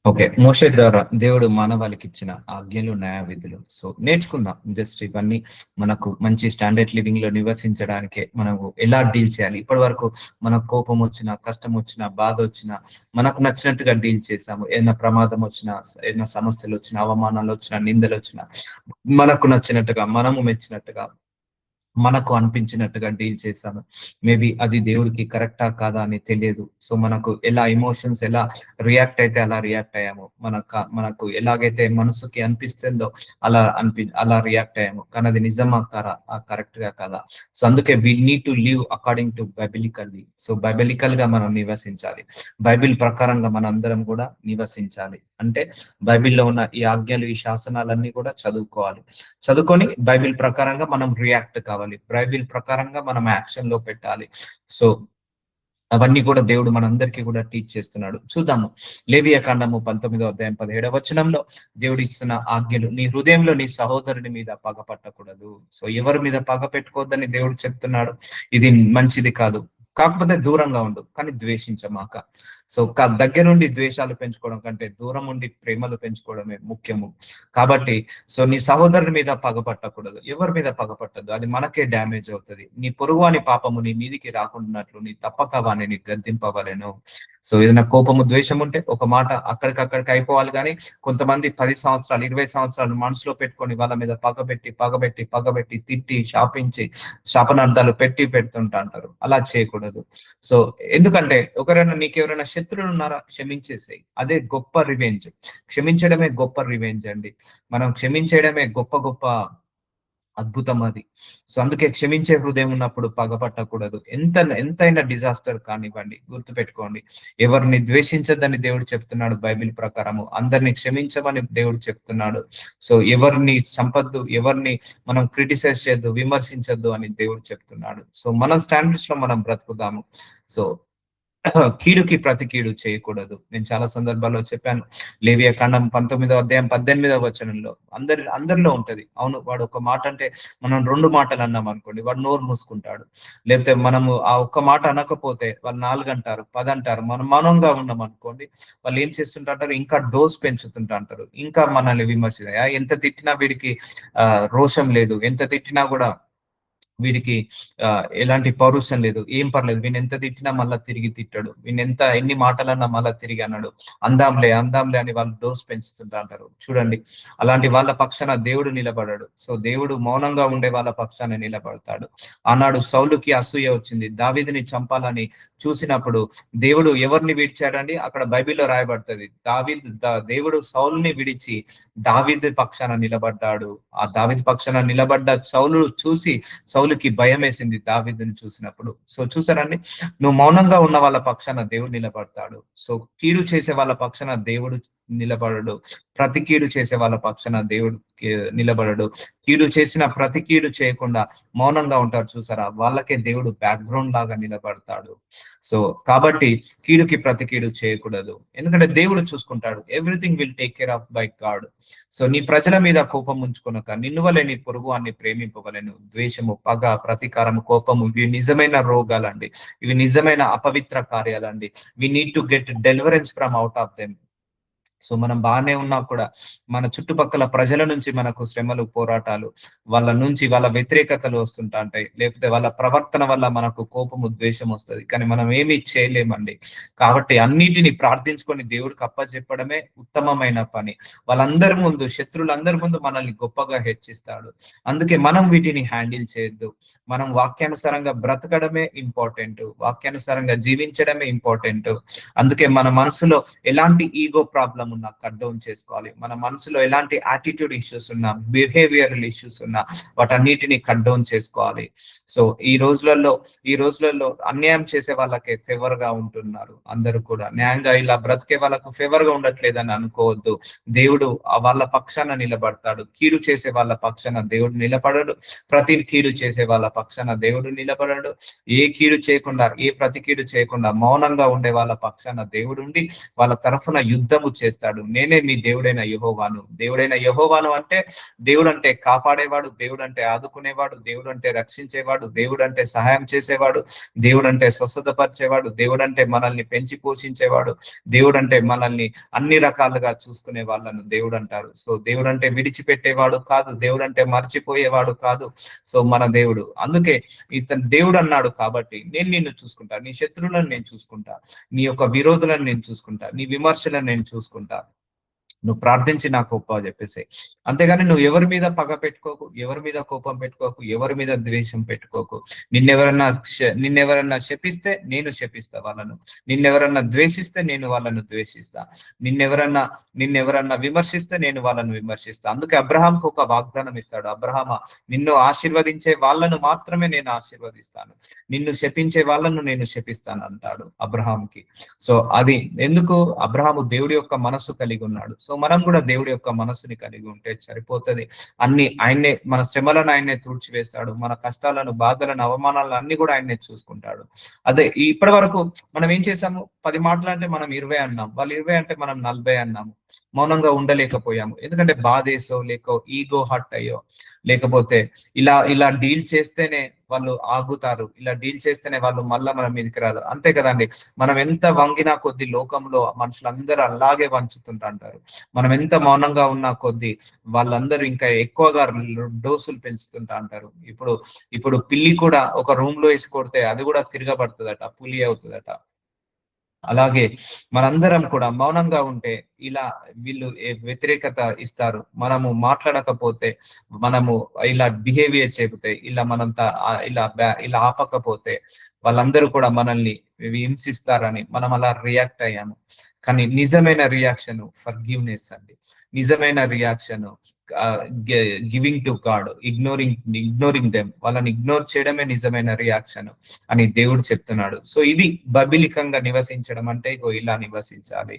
Okay. మోషే ద్వారా దేవుడు మానవాళికి ఇచ్చిన ఆజ్ఞలు, న్యాయ విధులు. సో నేర్చుకుందాం. జస్ట్ ఇవన్నీ మనకు మంచి స్టాండర్డ్ లివింగ్ లో నివసించడానికే మనము ఎలా డీల్ చేయాలి. ఇప్పటి వరకు మనకు కోపం వచ్చినా, కష్టం వచ్చినా, బాధ వచ్చినా మనకు నచ్చినట్టుగా డీల్ చేసాము. ఏదైనా ప్రమాదం వచ్చినా, ఏదైనా సమస్యలు వచ్చినా, అవమానాలు వచ్చినా, నిందలు వచ్చినా మనకు నచ్చినట్టుగా, మనము మెచ్చినట్టుగా, మనకు అనిపించినట్టుగా డీల్ చేశాను. మేబీ అది దేవుడికి కరెక్టా కాదా అని తెలియదు. సో మనకు ఎలా ఎమోషన్స్ ఎలా రియాక్ట్ అయితే అలా రియాక్ట్ అయ్యాము. మనకు ఎలాగైతే మనసుకి అనిపిస్తుందో అలా రియాక్ట్ అయ్యాము. కానీ అది నిజమా కారా, కరెక్ట్ గా కాదా? సో అందుకే we need to live according to biblically. So biblical గా మనం నివసించాలి. బైబిల్ ప్రకారంగా మన అందరం కూడా నివసించాలి. అంటే బైబిల్లో ఉన్న ఈ ఆజ్ఞలు, ఈ శాసనాలన్నీ కూడా చదువుకోవాలి. చదువుకొని బైబిల్ ప్రకారంగా మనం రియాక్ట్ కావాలి. బైబిల్ ప్రకారంగా మనం యాక్షన్ లో పెట్టాలి. సో అవన్నీ కూడా దేవుడు మనందరికీ కూడా టీచ్ చేస్తున్నాడు. చూద్దాము. లేవియా కాండము 19వ అధ్యాయం 17వ వచనంలో దేవుడు ఇస్తున్న ఆజ్ఞలు. నీ హృదయంలో నీ సహోదరుని మీద పగ పట్టకూడదు. సో ఎవరి మీద పగ పెట్టుకోవద్దని దేవుడు చెప్తున్నాడు. ఇది మంచిది కాదు. కాకపోతే దూరంగా ఉండు, కానీ ద్వేషించమాక. సో దగ్గర నుండి ద్వేషాలు పెంచుకోవడం కంటే దూరం ఉండి ప్రేమలు పెంచుకోవడమే ముఖ్యము. కాబట్టి సో నీ సహోదరుని మీద పగపట్టకూడదు. ఎవరి మీద పగపట్టద్దు, అది మనకే డ్యామేజ్ అవుతుంది. నీ పొరుగు అని పాపము నీ మీదికి రాకుండాట్లు నీ తప్పక వాణిని గద్దింపవలెను. సో ఏదైనా కోపము, ద్వేషం ఉంటే ఒక మాట అక్కడికక్కడికి అయిపోవాలి. కానీ కొంతమంది 10 సంవత్సరాలు, 20 సంవత్సరాలు మనసులో పెట్టుకొని వాళ్ళ మీద పగబెట్టి తిట్టి శాపించి శాపనార్థాలు పెడుతుంటా అంటారు. అలా చేయకూడదు. సో ఎందుకంటే నీకెవరైనా శత్రువులు ఉన్నారా, క్షమించేసేయి. అదే గొప్ప రివెంజ్. క్షమించడమే గొప్ప రివెంజ్ అండి. మనం క్షమించడమే గొప్ప గొప్ప అద్భుతం అది. సో అందుకే క్షమించే హృదయం ఉన్నప్పుడు పగపట్టకూడదు. ఎంతైనా డిజాస్టర్ కానివ్వండి, గుర్తుపెట్టుకోండి. ఎవరిని ద్వేషించద్దని దేవుడు చెప్తున్నాడు. బైబిల్ ప్రకారము అందరిని క్షమించమని దేవుడు చెప్తున్నాడు. సో ఎవరిని చంపద్దు, ఎవరిని మనం క్రిటిసైజ్ చేయొద్దు, విమర్శించద్దు అని దేవుడు చెప్తున్నాడు. సో మన స్టాండర్డ్స్ లో మనం బ్రతుకుదాము. సో కీడుకి ప్రతి కీడు చేయకూడదు. నేను చాలా సందర్భాల్లో చెప్పాను. లేవియా కాండం 19వ అధ్యాయం 18వ వచనంలో అందరిలో ఉంటది. అవును, వాడు ఒక మాట అంటే మనం 2 మాటలు అన్నాం అనుకోండి, వాడు నోరు మూసుకుంటాడు. లేకపోతే మనము ఆ ఒక్క మాట అనకపోతే వాళ్ళు 4 అంటారు, 10 అంటారు. మనం మౌనంగా ఉన్నాం అనుకోండి, వాళ్ళు ఏం చేస్తుంటారు, ఇంకా డోస్ పెంచుతుంటారు. ఇంకా మనల్ని ఎంత తిట్టినా వీడికి రోషం లేదు, ఎంత తిట్టినా కూడా వీడికి ఎలాంటి పౌరుషం లేదు, ఏం పర్లేదు, వీని ఎంత తిట్టినా మళ్ళా తిరిగి తిట్టాడు, ఎన్ని మాటలన్నా మళ్ళా తిరిగి అన్నాడు, అందాంలే అని వాళ్ళు డోస్ పెంచుతుంటా అంటారు. చూడండి, అలాంటి వాళ్ళ పక్షాన దేవుడు నిలబడాడు. సో దేవుడు మౌనంగా ఉండే వాళ్ళ పక్షాన నిలబడతాడు. ఆనాడు సౌలుకి అసూయ వచ్చింది, దావీదుని చంపాలని చూసినప్పుడు దేవుడు ఎవరిని విడిచాడండి? అక్కడ బైబిల్లో రాయబడుతుంది, దేవుడు సౌలుని విడిచి దావీదు పక్షాన నిలబడ్డాడు. ఆ దావీదు పక్షాన నిలబడ్డ సౌలు చూసి సౌలుకి భయం వేసింది దావీదుని చూసినప్పుడు. సో చూసారండి, నువ్వు మౌనంగా ఉన్న వాళ్ళ పక్షాన దేవుడు నిలబడతాడు. సో కీడు చేసే వాళ్ళ పక్షాన దేవుడు నిలబడడు. ప్రతి కీడు చేసే వాళ్ళ పక్షాన దేవుడు నిలబడడు. కీడు చేసిన ప్రతి కీడు చేయకుండా మౌనంగా ఉంటారు చూసారా, వాళ్ళకే దేవుడు బ్యాక్గ్రౌండ్ లాగా నిలబడతాడు. సో కాబట్టి కీడుకి ప్రతి కీడు చేయకూడదు, ఎందుకంటే దేవుడు చూసుకుంటాడు. Everything will take care of by God. So నీ ప్రజల మీద కోపం ఉంచుకొనక నిన్ను వలె నీ పొరుగు వాన్ని ప్రేమింపవలెను. ద్వేషము, పగ, ప్రతీకారము, కోపము ఇవి నిజమైన రోగాలండి. ఇవి నిజమైన అపవిత్ర కార్యాలండి. We need to get deliverance from out of them. So మనం బాగానే ఉన్నా కూడా మన చుట్టుపక్కల ప్రజల నుంచి మనకు శ్రమలు, పోరాటాలు, వాళ్ళ వ్యతిరేకతలు వస్తుంటా ఉంటాయి. లేకపోతే వాళ్ళ ప్రవర్తన వల్ల మనకు కోపము, ద్వేషం వస్తుంది. కానీ మనం ఏమీ చేయలేమండి. కాబట్టి అన్నిటిని ప్రార్థించుకొని దేవుడికి అప్పచెప్పడమే ఉత్తమమైన పని. వాళ్ళందరి ముందు, శత్రువులందరి ముందు మనల్ని గొప్పగా హెచ్చిస్తాడు. అందుకే మనం వీటిని హ్యాండిల్ చేయొద్దు. మనం వాక్యానుసారంగా బ్రతకడమే ఇంపార్టెంట్, వాక్యానుసారంగా జీవించడమే ఇంపార్టెంట్. అందుకే మన మనసులో ఎలాంటి ఈగో ప్రాబ్లం ఉన్నా కట్ డౌన్ చేసుకోవాలి. మన మనసులో ఎలాంటి యాటిట్యూడ్ ఇష్యూస్ ఉన్నా, బిహేవియరల్ ఇష్యూస్ ఉన్నా వాటన్నిటిని కట్ డౌన్ చేసుకోవాలి. సో ఈ రోజులలో అన్యాయం చేసే వాళ్ళకే ఫేవర్ గా ఉంటున్నారు. అందరూ కూడా న్యాయంగా ఇలా బ్రతికే వాళ్ళకు ఫేవర్ గా ఉండట్లేదని అనుకోవద్దు. దేవుడు వాళ్ళ పక్షాన నిలబడతాడు. కీడు చేసే వాళ్ళ పక్షాన దేవుడు నిలబడడు. ప్రతి కీడు చేసే వాళ్ళ పక్షాన దేవుడు నిలబడడు. ఏ కీడు చేయకుండా, ఏ ప్రతి కీడు చేయకుండా మౌనంగా ఉండే వాళ్ళ పక్షాన దేవుడు ఉండి వాళ్ళ తరఫున యుద్ధము చేస్తాడు. పిలుస్తాడు, నేనే మీ దేవుడైన యెహోవాను. దేవుడైన యెహోవాను అంటే దేవుడు అంటే కాపాడేవాడు, దేవుడు అంటే ఆదుకునేవాడు, దేవుడు అంటే రక్షించేవాడు, దేవుడు అంటే సహాయం చేసేవాడు, దేవుడు అంటే స్వస్థతపరిచేవాడు, దేవుడు అంటే మనల్ని పెంచి పోషించేవాడు, దేవుడు అంటే మనల్ని అన్ని రకాలుగా చూసుకునే వాళ్ళను దేవుడు అంటారు. సో దేవుడు అంటే విడిచిపెట్టేవాడు కాదు, దేవుడు అంటే మర్చిపోయేవాడు కాదు. సో మన దేవుడు, అందుకే ఇతను దేవుడు అన్నాడు కాబట్టి నేను నిన్ను చూసుకుంటా, నీ శత్రువులను నేను చూసుకుంటా, నీ యొక్క విరోధులను నేను చూసుకుంటా, నీ విమర్శలను నేను చూసుకుంటా, నువ్వు ప్రార్థించి నాకు ఒప్ప చెప్పేసి. అంతేగాని నువ్వు ఎవరి మీద పగ పెట్టుకోకు, ఎవరి మీద కోపం పెట్టుకోకు, ఎవరి మీద ద్వేషం పెట్టుకోకు. నిన్నెవరన్నా శపిస్తే నేను శపిస్తా వాళ్ళను, నిన్నెవరన్నా ద్వేషిస్తే నేను వాళ్ళను ద్వేషిస్తా, నిన్నెవరన్నా విమర్శిస్తే నేను వాళ్ళను విమర్శిస్తా. అందుకే అబ్రహాంకు ఒక వాగ్దానం ఇస్తాడు, అబ్రహామా, నిన్ను ఆశీర్వదించే వాళ్ళను మాత్రమే నేను ఆశీర్వదిస్తాను, నిన్ను శపించే వాళ్ళను నేను శపిస్తాను అంటాడు అబ్రహాంకి. సో అది ఎందుకు, అబ్రహాము దేవుడి యొక్క మనస్సు కలిగి ఉన్నాడు. సో మనం కూడా దేవుడి యొక్క మనస్సుని కలిగి ఉంటే సరిపోతుంది. అన్ని ఆయన్నే, మన శ్రమలను ఆయన్నే తుడిచివేస్తాడు, మన కష్టాలను, బాధలను, అవమానాలను అన్ని కూడా ఆయన్నే చూసుకుంటాడు. అదే ఇప్పటి వరకు మనం ఏం చేసాము, 10 మాటలు అంటే మనం 20 అన్నాం, వాళ్ళు 20 అంటే మనం 40 అన్నాము. మౌనంగా ఉండలేకపోయాము, ఎందుకంటే బాధేసో, లేక ఈగో హర్ట్ అయ్యో, లేకపోతే ఇలా ఇలా డీల్ చేస్తేనే వాళ్ళు ఆగుతారు, ఇలా డీల్ చేస్తేనే వాళ్ళు మళ్ళా మన మీదకి రాదు, అంతే కదండి. మనం ఎంత వంగినా కొద్ది లోకంలో మనుషులందరూ అలాగే వంచుతుంటారు. మనం ఎంత మౌనంగా ఉన్నా కొద్ది వాళ్ళందరూ ఇంకా ఎక్కువగా డోసులు పెంచుతుంటా అంటారు. ఇప్పుడు పిల్లి కూడా ఒక రూమ్ లో వేసి కొడితే అది కూడా తిరగబడుతుందట, పులి అవుతుందట. అలాగే మనందరం కూడా మౌనంగా ఉంటే ఇలా వీళ్ళు వ్యతిరేకత ఇస్తారు. మనము మాట్లాడకపోతే, మనము ఇలా బిహేవియర్ చెబితే, ఇలా ఇలా ఆపకపోతే వాళ్ళందరూ కూడా మనల్ని హింసిస్తారని మనం అలా రియాక్ట్ అయ్యాము. కానీ నిజమైన రియాక్షన్ ఫర్గివ్నెస్ అండి. నిజమైన reaction giving to God, ignoring them, వాళ్ళని ఇగ్నోర్ చేయడమే నిజమైన రియాక్షన్ అని దేవుడు చెప్తున్నాడు. సో ఇది బబిలికంగా నివసించడం అంటే ఇగో ఇలా నివసించాలి.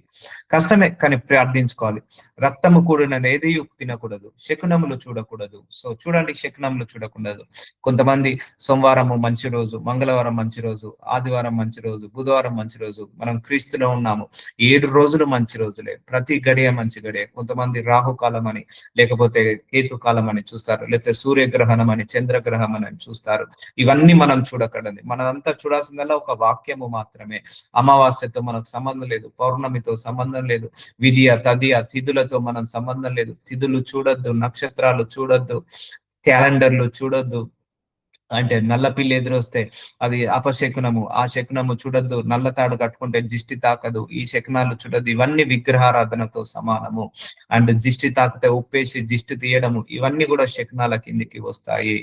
కష్టమే కానీ ప్రార్థించుకోవాలి. రక్తము కూడినది ఏది తినకూడదు, శకునములు చూడకూడదు. సో చూడండి, శకునములు చూడకూడదు. కొంతమంది సోమవారము మంచి రోజు, మంగళవారం మంచి రోజు, ఆదివారం మంచి రోజు, బుధవారం మంచి రోజు. మనం క్రీస్తులో ఉన్నాము, 7 రోజులు మంచి రోజులే, ప్రతి గడియ మంచి గడియ. కొంతమంది రాహుకాలం అని, లేకపోతే కేతుకాలం అని చూస్తారు, లేకపోతే సూర్యగ్రహణం అని, చంద్రగ్రహం అని చూస్తారు. ఇవన్నీ మనం చూడకూడదు. మనదంతా చూడాల్సిందల్లా ఒక వాక్యము మాత్రమే. అమావాస్యతో మనకు సంబంధం లేదు, పౌర్ణమితో సంబంధం లేదు, విధియ తదియ తిథులతో మనం సంబంధం లేదు. తిథులు చూడొద్దు, నక్షత్రాలు చూడొద్దు, క్యాలెండర్లు చూడొద్దు. అంటే నల్ల పిల్లి ఎదురొస్తే అది అపశకునము, ఆ శకునము చూడొద్దు. నల్ల తాడు కట్టుకుంటే దిష్టి తాకదు, ఈ శకునాలు చూడద్దు. ఇవన్నీ విగ్రహారాధనతో సమానము. అండ్ దిష్టి తాకితే ఉప్పేసి దిష్టి తీయడము, ఇవన్నీ కూడా శకునాల కిందికి వస్తాయి.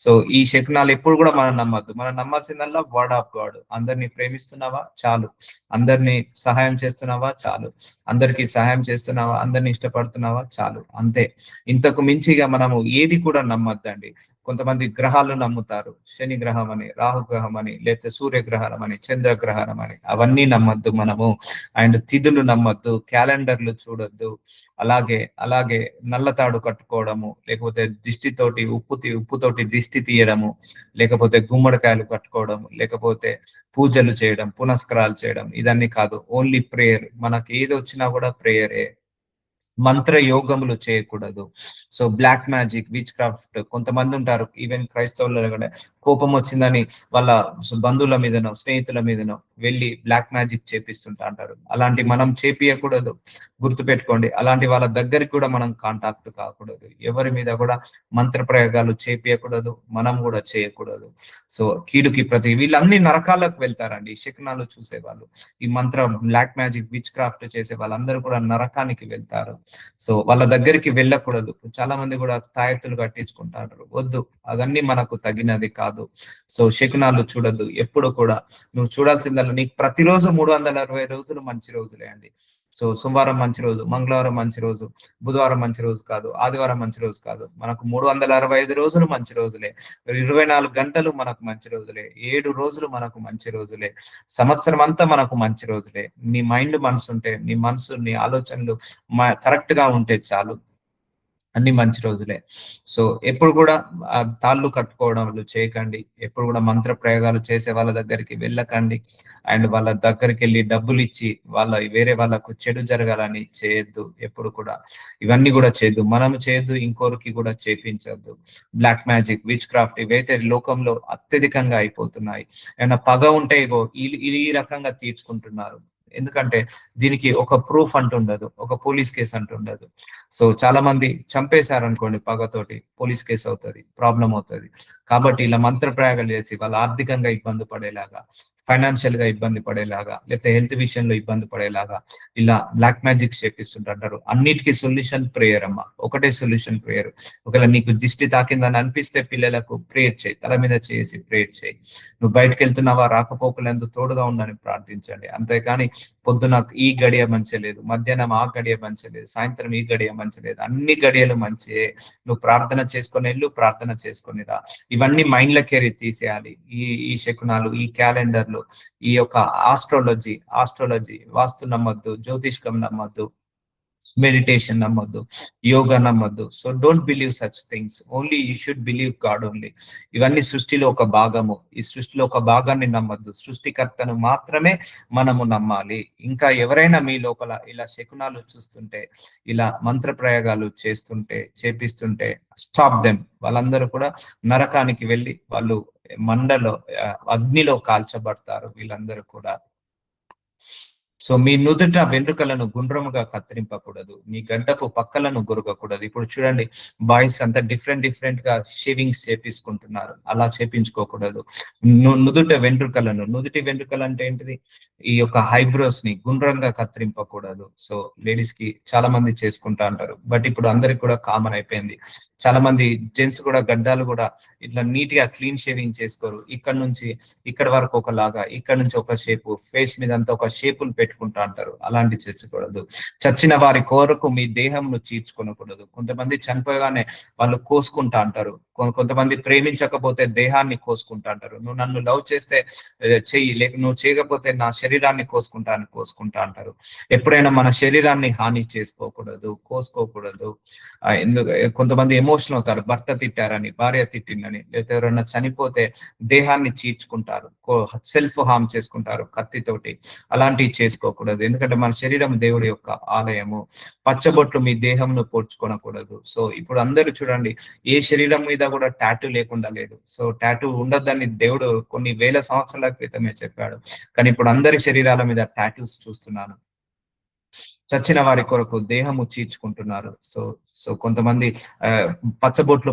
సో ఈ శకునాలు ఎప్పుడు కూడా మనం నమ్మద్దు. మనం నమ్మాల్సిందల్లా వర్డ్ ఆఫ్ గాడ్. అందరినీ ప్రేమిస్తున్నావా చాలు, అందరినీ సహాయం చేస్తున్నావా చాలు, అందరికీ సహాయం చేస్తున్నావా, అందరినీ ఇష్టపడుతున్నావా చాలు, అంతే. ఇంతకు మించిగా మనము ఏది కూడా నమ్మద్దండి. కొంతమంది గ్రహాలు నమ్ముతారు, శని గ్రహం అని, రాహు గ్రహం అని, లేకపోతే సూర్యగ్రహణం అని, చంద్రగ్రహణం అని, అవన్నీ నమ్మద్దు మనము. అండ్ తిథులు నమ్మద్దు, క్యాలెండర్లు చూడొద్దు. అలాగే నల్లతాడు కట్టుకోవడము, లేకపోతే ఉప్పుతోటి దిష్టి తీయడము, లేకపోతే గుమ్మడికాయలు కట్టుకోవడము, లేకపోతే పూజలు చేయడం, పునస్కారాలు చేయడం, ఇదన్నీ కాదు. Only prayer. మనకి ఏది వచ్చినా కూడా ప్రేయరే. మంత్ర యోగములు చేయకూడదు. So black magic, witchcraft, కొంతమంది ఉంటారు ఈవెన్ క్రైస్తవులలో కూడా కోపం వచ్చిందని వాళ్ళ బంధువుల మీదనో, స్నేహితుల మీదనో వెళ్ళి బ్లాక్ మ్యాజిక్ చేపిస్తుంటా అంటారు. అలాంటి మనం చేపియకూడదు. గుర్తుపెట్టుకోండి, అలాంటి వాళ్ళ దగ్గరికి కూడా మనం కాంటాక్ట్ కాకూడదు. ఎవరి మీద కూడా మంత్ర ప్రయోగాలు చేపియకూడదు, మనం కూడా చేయకూడదు. సో కీడుకి వీళ్ళన్ని నరకాలకు వెళ్తారండి, శకునాలు చూసేవాళ్ళు, ఈ మంత్ర బ్లాక్ మ్యాజిక్, విచ్ క్రాఫ్ట్ చేసే వాళ్ళందరూ కూడా నరకానికి వెళ్తారు. సో వాళ్ళ దగ్గరికి వెళ్ళకూడదు. చాలా మంది కూడా తాయెత్తులు కట్టించుకుంటారు, వద్దు, అవన్నీ మనకు తగినది కాదు. సో శకునాలు చూడద్దు. ఎప్పుడు కూడా నువ్వు చూడాల్సిందల్లా, నీకు ప్రతిరోజు 360 రోజులు మంచి రోజులే అండి. సో సోమవారం మంచి రోజు, మంగళవారం మంచి రోజు, బుధవారం మంచి రోజు కాదు, ఆదివారం మంచి రోజు కాదు. మనకు 365 రోజులు మంచి రోజులే, 24 గంటలు మనకు మంచి రోజులే, 7 రోజులు మనకు మంచి రోజులే, సంవత్సరం అంతా మనకు మంచి రోజులే. నీ మైండ్ మనసు ఉంటే, నీ మనసు, నీ ఆలోచనలు కరెక్ట్ గా ఉంటే చాలు. అన్ని మంచి రోజులే. సో ఎప్పుడు కూడా తాళ్ళు కట్టుకోవడాలు చేయకండి. ఎప్పుడు కూడా మంత్ర ప్రయోగాలు చేసే వాళ్ళ దగ్గరికి వెళ్ళకండి. అండ్ వాళ్ళ దగ్గరికెళ్ళి డబ్బులిచ్చి వేరే వాళ్ళకు చెడు జరగాలని చేయొద్దు. ఎప్పుడు కూడా ఇవన్నీ కూడా చేయొద్దు. మనం చేయొద్దు, ఇంకోరికి కూడా చేపించొద్దు. బ్లాక్ మ్యాజిక్, విచ్ క్రాఫ్ట్ ఇవైతే లోకంలో అత్యధికంగా అయిపోతున్నాయి. ఏమైనా పగ ఉంటే ఇగో ఈ రకంగా తీర్చుకుంటున్నారు. ఎందుకంటే దీనికి ఒక ప్రూఫ్ అంటుండదు. ఒక పోలీస్ కేస్ అంటుండదు. సో చాలా మంది చంపేశారనుకోండి పగతోటి, పోలీస్ కేసు అవుతది, ప్రాబ్లం అవుతది. కాబట్టి ఇలా మంత్ర ప్రయోగాలు చేసి వాళ్ళు ఆర్థికంగా ఇబ్బంది పడేలాగా, ఫైనాన్షియల్ గా ఇబ్బంది పడేలాగా, లేకపోతే హెల్త్ విషయంలో ఇబ్బంది పడేలాగా ఇలా బ్లాక్ మ్యాజిక్ చేపిస్తుంటారు. అన్నిటికీ సొల్యూషన్ ప్రేయర్ అమ్మ. ఒకటే సొల్యూషన్ ప్రేయర్. ఒకవేళ నీకు దిష్టి తాకిందని అనిపిస్తే పిల్లలకు ప్రేయర్ చేయి, తల మీద చేసి ప్రేయర్ చేయి. నువ్వు బయటకు వెళ్తున్నావా, రాకపోకలందు తోడుగా ఉండని ప్రార్థించండి. అంతేకాని పొద్దున ఈ గడియ మంచిలేదు, మధ్యాహ్నం ఆ గడియ మంచిలేదు, సాయంత్రం ఈ గడియ మంచిలేదు, అన్ని గడియలు మంచియే. నువ్వు ప్రార్థన చేసుకొని వెళ్ళు, ప్రార్థన చేసుకొని రా. ఇవన్నీ మైండ్ లకేరి తీసేయాలి. ఈ శకునాలు, ఈ క్యాలెండర్లు, ఈ యొక్క ఆస్ట్రాలజీ వాస్తు నమ్మద్దు, జ్యోతిష్కం నమ్మద్దు, మెడిటేషన్ నమ్మద్దు, యోగా నమ్మద్దు. So don't believe such things. Only you should believe God only. ఇవన్నీ సృష్టిలో ఒక భాగము. ఈ సృష్టిలో ఒక భాగాన్ని నమ్మద్దు. సృష్టికర్తను మాత్రమే మనము నమ్మాలి. ఇంకా ఎవరైనా మీ లోపల ఇలా శకునాలు చూస్తుంటే, ఇలా మంత్ర ప్రయోగాలు చేపిస్తుంటే స్టాప్ దెమ్. వాళ్ళందరూ కూడా నరకానికి వెళ్ళి వాళ్ళు అగ్నిలో కాల్చబడతారు వీళ్ళందరూ కూడా. సో మీ నుదుట వెంట్రుకలను గుండ్రముగా కత్తిరింపకూడదు, మీ గడ్డపు పక్కలను గొరగకూడదు. ఇప్పుడు చూడండి, బాయ్స్ అంతా డిఫరెంట్ గా షేవింగ్స్ చేపించుకుంటున్నారు. అలా చేపించుకోకూడదు. నుదుటి వెంట్రుకలు అంటే ఏంటిది? ఈ యొక్క హైబ్రోస్ ని గుండ్రంగా కత్తిరింపకూడదు. సో లేడీస్ కి చాలా మంది చేసుకుంటా అంటారు, బట్ ఇప్పుడు అందరికి కూడా కామన్ అయిపోయింది. చాలా మంది జెంట్స్ కూడా గడ్డాలు కూడా ఇట్లా నీట్ గా క్లీన్ షేవింగ్ చేసుకోరు. ఇక్కడ నుంచి ఇక్కడ వరకు ఒకలాగా, ఇక్కడ నుంచి ఒక షేపు, ఫేస్ మీద అంతా ఒక షేపులు పెట్టుకుంటా అంటారు. అలాంటి చేసుకోకూడదు. చచ్చిన వారి కొరకు మీ దేహంను చీల్చుకోకూడదు. కొంతమంది చనిపోగానే వాళ్ళు కోసుకుంటా అంటారు. కొంతమంది ప్రేమించకపోతే దేహాన్ని కోసుకుంటా అంటారు. నువ్వు నన్ను లవ్ చేస్తే చెయ్యి, లేక నువ్వు చేయకపోతే నా శరీరాన్ని కోసుకుంటా అంటారు. ఎప్పుడైనా మన శరీరాన్ని హాని కోసుకోకూడదు. ఎందుకు కొంతమంది ఎమోషనల్ అవుతారు, భర్త తిట్టారని, భార్య తిట్టిందని, లేకపోతే ఎవరైనా చనిపోతే దేహాన్ని చీల్చుకుంటారు, సెల్ఫ్ హార్మ్ చేసుకుంటారు కత్తితోటి. అలాంటివి చేసుకోకూడదు. ఎందుకంటే మన శరీరం దేవుడి యొక్క ఆలయము. పచ్చబొట్లు మీ దేహంను పోడ్చుకోనకూడదు. సో ఇప్పుడు అందరూ చూడండి, ఏ శరీరం మీద కూడా టాటూ లేకుండా లేదు. సో టాటూ ఉండొద్దని దేవుడు కొన్ని వేల సంవత్సరాల క్రితమే చెప్పాడు. కానీ ఇప్పుడు అందరి శరీరాల మీద టాటూస్ చూస్తున్నాను. చచ్చిన వారి కొరకు దేహము చీల్చుకుంటున్నారు. సో కొంతమంది పచ్చబొట్లు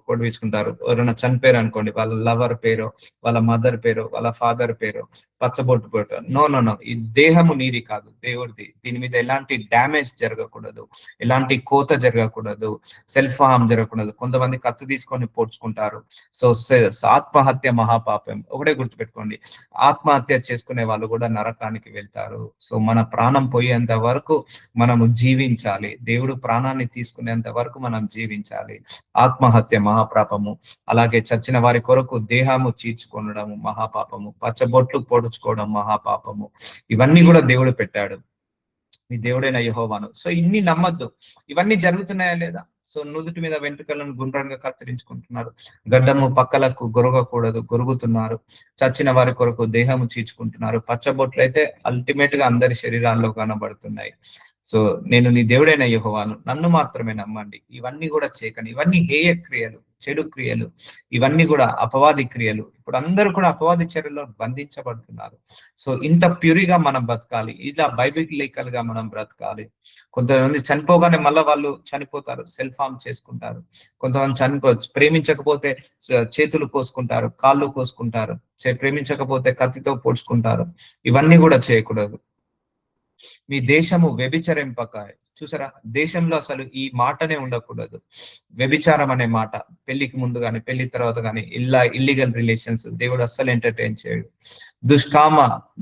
పొడిపించుకుంటారు. ఎవరైనా చనిపోయారు అనుకోండి, వాళ్ళ లవర్ పేరు, వాళ్ళ మదర్ పేరు, వాళ్ళ ఫాదర్ పేరు పచ్చబొట్టు పెట్టారు. నో, ఈ దేహము నీది కాదు, దేవుడిది. దీని మీద ఎలాంటి డ్యామేజ్ జరగకూడదు, ఎలాంటి కోత జరగకూడదు, సెల్ఫ్ హార్మ్ జరగకూడదు. కొంతమంది కత్తి తీసుకొని పోడ్చుకుంటారు. సో ఆత్మహత్య మహాపాపం. ఒకటే గుర్తుపెట్టుకోండి, ఆత్మహత్య చేసుకునే వాళ్ళు కూడా నరకానికి వెళ్తారు. సో మన ప్రాణం పోయేంత వరకు మనము జీవించాలి. దేవుడు ప్రాణాన్ని తీసుకునేంత వరకు మనం జీవించాలి. ఆత్మహత్య మహాపాపము. అలాగే చచ్చిన వారి కొరకు దేహము చీల్చుకొనడము మహాపాపము. పచ్చబొట్లు పొడుచుకోవడం మహాపాపము. ఇవన్నీ కూడా దేవుడు పెట్టాడు, మీ దేవుడైన యెహోవాను. సో ఇన్ని నమ్మద్దు. ఇవన్నీ జరుగుతున్నాయా లేదా? సో నుదుటి మీద వెంట్రుకలను గుండ్రంగా కత్తిరించుకుంటున్నారు, గడ్డము పక్కలకు గొరుగుతున్నారు, చచ్చిన వారి కొరకు దేహము చీల్చుకుంటున్నారు. పచ్చబొట్లు అయితే అల్టిమేట్ గా అందరి శరీరాల్లో కనబడుతున్నాయి. సో నేను నీ దేవుడైన యెహోవాను, నన్ను మాత్రమే నమ్మండి. ఇవన్నీ కూడా చేయకండి. ఇవన్నీ హేయ క్రియలు, చెడు క్రియలు, ఇవన్నీ కూడా అపవాది క్రియలు. ఇప్పుడు అందరూ కూడా అపవాది చర్యలో బంధించబడుతున్నారు. సో ఇంత ప్యూరిగా మనం బ్రతకాలి, ఇలా బైబిలికల్ గా మనం బ్రతకాలి. కొంతమంది చనిపోగానే మళ్ళీ వాళ్ళు చనిపోతారు, సెల్ఫ్ హార్మ్ చేసుకుంటారు. కొంతమంది ప్రేమించకపోతే చేతులు కోసుకుంటారు, కాళ్ళు కోసుకుంటారు. ప్రేమించకపోతే కత్తితో పొడుచుకుంటారు. ఇవన్నీ కూడా చేయకూడదు. మీ దేశము వ్యభిచరింపక. చూసారా, దేశంలో అసలు ఈ మాటనే ఉండకూడదు. వ్యభిచారం అనే మాట పెళ్లికి ముందు గాని పెళ్లి తర్వాత గాని ఇల్లీగల్ రిలేషన్స్ దేవుడు అస్సలు ఎంటర్టైన్ చేయడు.